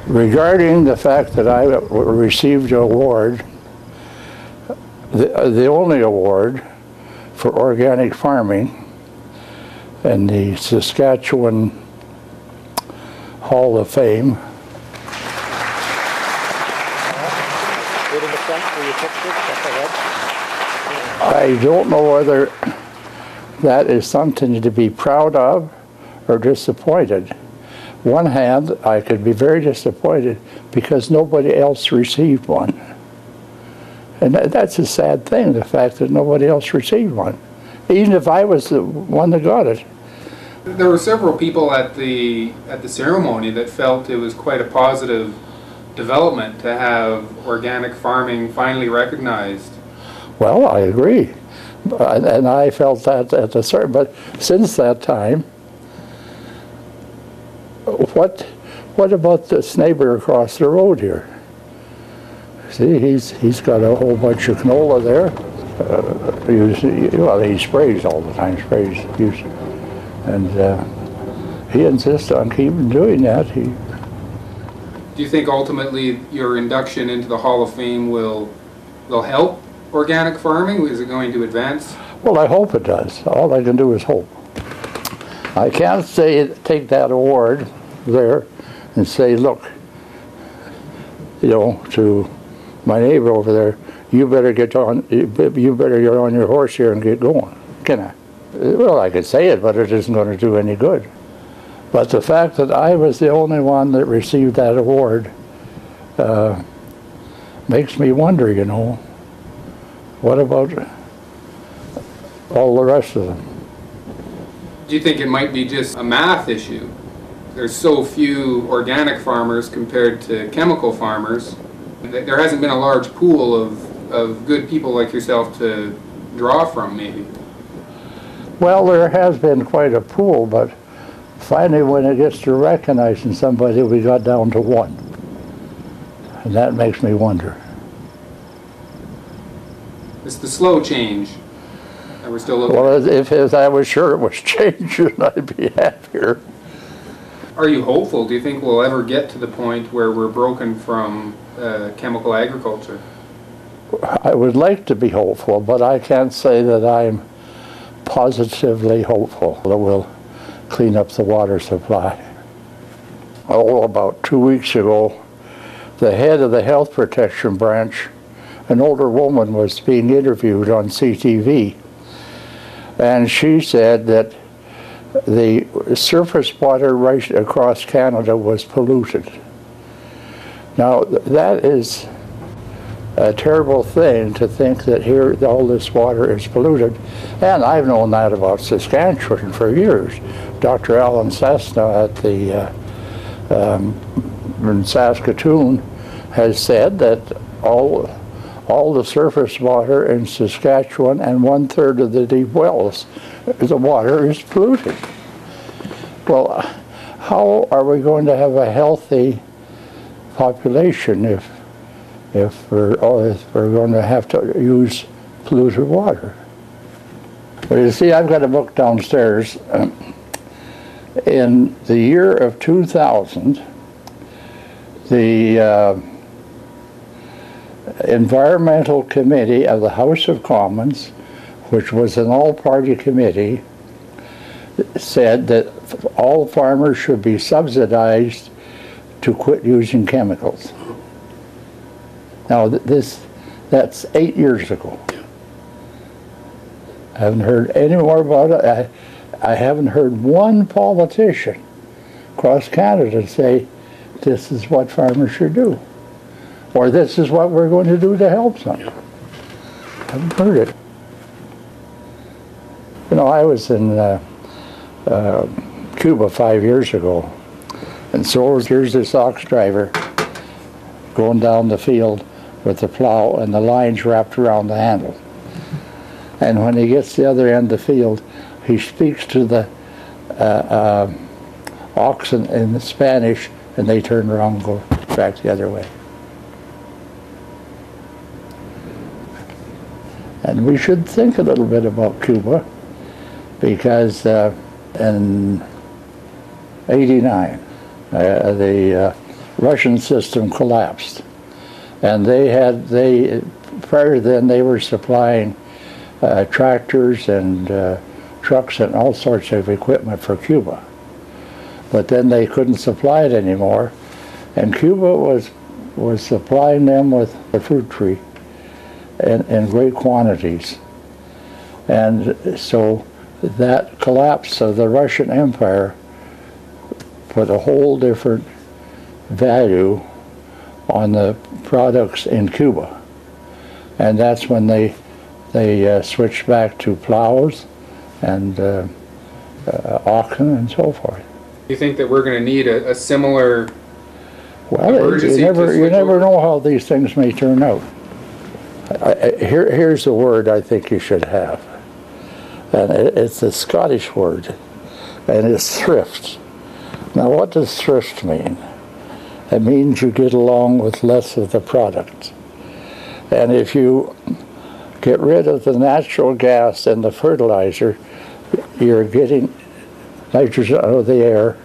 Regarding the fact that I received an award, the only award for organic farming in the Saskatchewan Hall of Fame. I don't know whether that is something to be proud of or disappointed. One hand, I could be very disappointed because nobody else received one. And that's a sad thing, the fact that nobody else received one, even if I was the one that got it. There were several people at the ceremony that felt it was quite a positive development to have organic farming finally recognized. Well, I agree. And I felt that at the ceremony. But since that time, what about this neighbor across the road here? See, he's got a whole bunch of canola there. He sprays all the time, and he insists on keeping doing that. Do you think ultimately your induction into the Hall of Fame will help organic farming? Is it going to advance? Well, I hope it does. All I can do is hope. I can't take that award there and say, look, to my neighbor over there, you better get on your horse here and get going. Can I? Well, I could say it, but it isn't going to do any good. But the fact that I was the only one that received that award makes me wonder, what about all the rest of them? Do you think it might be just a math issue? There's so few organic farmers compared to chemical farmers. There hasn't been a large pool of good people like yourself to draw from, maybe. Well, there has been quite a pool, but finally when it gets to recognizing somebody, we got down to one. And that makes me wonder. It's the slow change that we're still looking at. Well, if I was sure it was changing, I'd be happier. Are you hopeful? Do you think we'll ever get to the point where we're broken from chemical agriculture? I would like to be hopeful, but I can't say that I'm positively hopeful that we'll clean up the water supply. About 2 weeks ago, the head of the health protection branch, an older woman, was being interviewed on CTV, and she said that the surface water right across Canada was polluted. Now, that is a terrible thing to think that here all this water is polluted, and I've known that about Saskatchewan for years. Dr. Alan Cessna at in Saskatoon has said that all the surface water in Saskatchewan and 1/3 of the deep wells, the water is polluted. Well, how are we going to have a healthy population if we're going to have to use polluted water? But you see, I've got a book downstairs. In the year of 2000, the Environmental Committee of the House of Commons, which was an all-party committee, said that all farmers should be subsidized to quit using chemicals. Now that's 8 years ago. I haven't heard any more about it. I haven't heard one politician across Canada say this is what farmers should do, or this is what we're going to do to help them. I haven't heard it. I was in Cuba 5 years ago, and so here's this ox driver going down the field with the plow and the lines wrapped around the handle. And when he gets to the other end of the field, he speaks to the oxen in Spanish, and they turn around and go back the other way. And we should think a little bit about Cuba, because in '89, the Russian system collapsed. And prior to then, they were supplying tractors and trucks and all sorts of equipment for Cuba. But then they couldn't supply it anymore, and Cuba was supplying them with a fruit tree in great quantities. And so that collapse of the Russian Empire put a whole different value on the products in Cuba. And that's when they switched back to plows and oxen and so forth. Do you think that we're going to need a similar emergency? You never know how these things may turn out. Here's a word I think you should have. And it's a Scottish word, and it's thrift. Now, what does thrift mean? It means you get along with less of the product. And if you get rid of the natural gas and the fertilizer, you're getting nitrogen out of the air,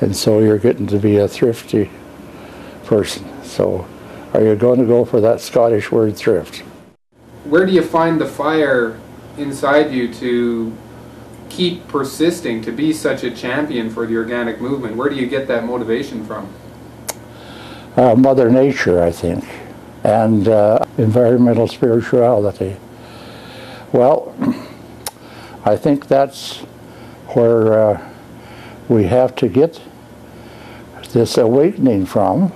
and so you're getting to be a thrifty person. So are you going to go for that Scottish word thrift? Where do you find the fire inside you to keep persisting, to be such a champion for the organic movement? Where do you get that motivation from? Mother Nature, I think, and environmental spirituality. Well, I think that's where we have to get this awakening from,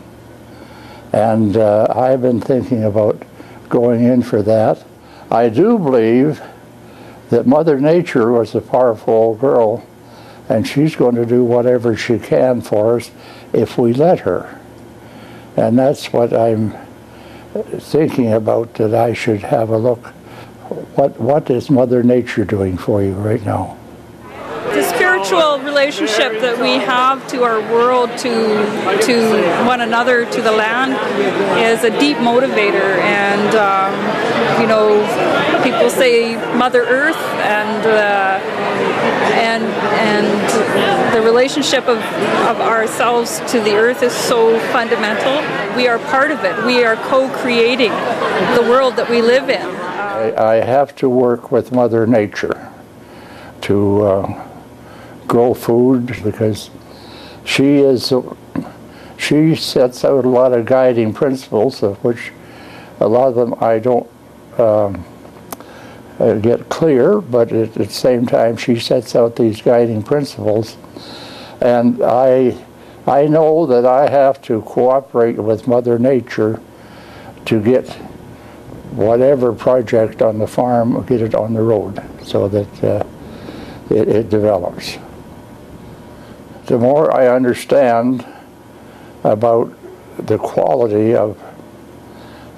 and I've been thinking about going in for that. I do believe that Mother Nature was a powerful old girl, and she's going to do whatever she can for us if we let her. And that's what I'm thinking about, that I should have a look. What is Mother Nature doing for you right now? The spiritual relationship that we have to our world, to one another, to the land, is a deep motivator. And you know, people say Mother Earth, and the relationship of ourselves to the earth is so fundamental. We are part of it. We are co-creating the world that we live in. I have to work with Mother Nature to grow food, because she sets out a lot of guiding principles, of which a lot of them I don't get clear, but at the same time she sets out these guiding principles, and I know that I have to cooperate with Mother Nature to get whatever project on the farm, get it on the road so that it develops. The more I understand about the quality of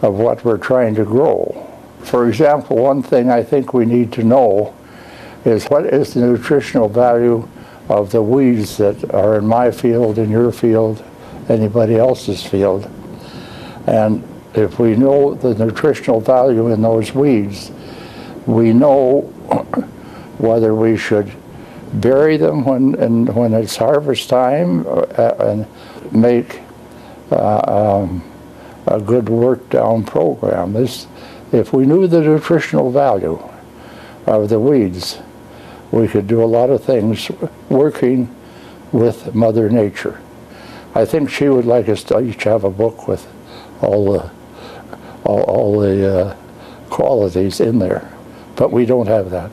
what we're trying to grow. For example, one thing I think we need to know is what is the nutritional value of the weeds that are in my field, in your field, anybody else's field. And if we know the nutritional value in those weeds, we know whether we should bury them when it's harvest time and make a good worked down program. If we knew the nutritional value of the weeds, we could do a lot of things working with Mother Nature. I think she would like us to each have a book with all the qualities in there, but we don't have that.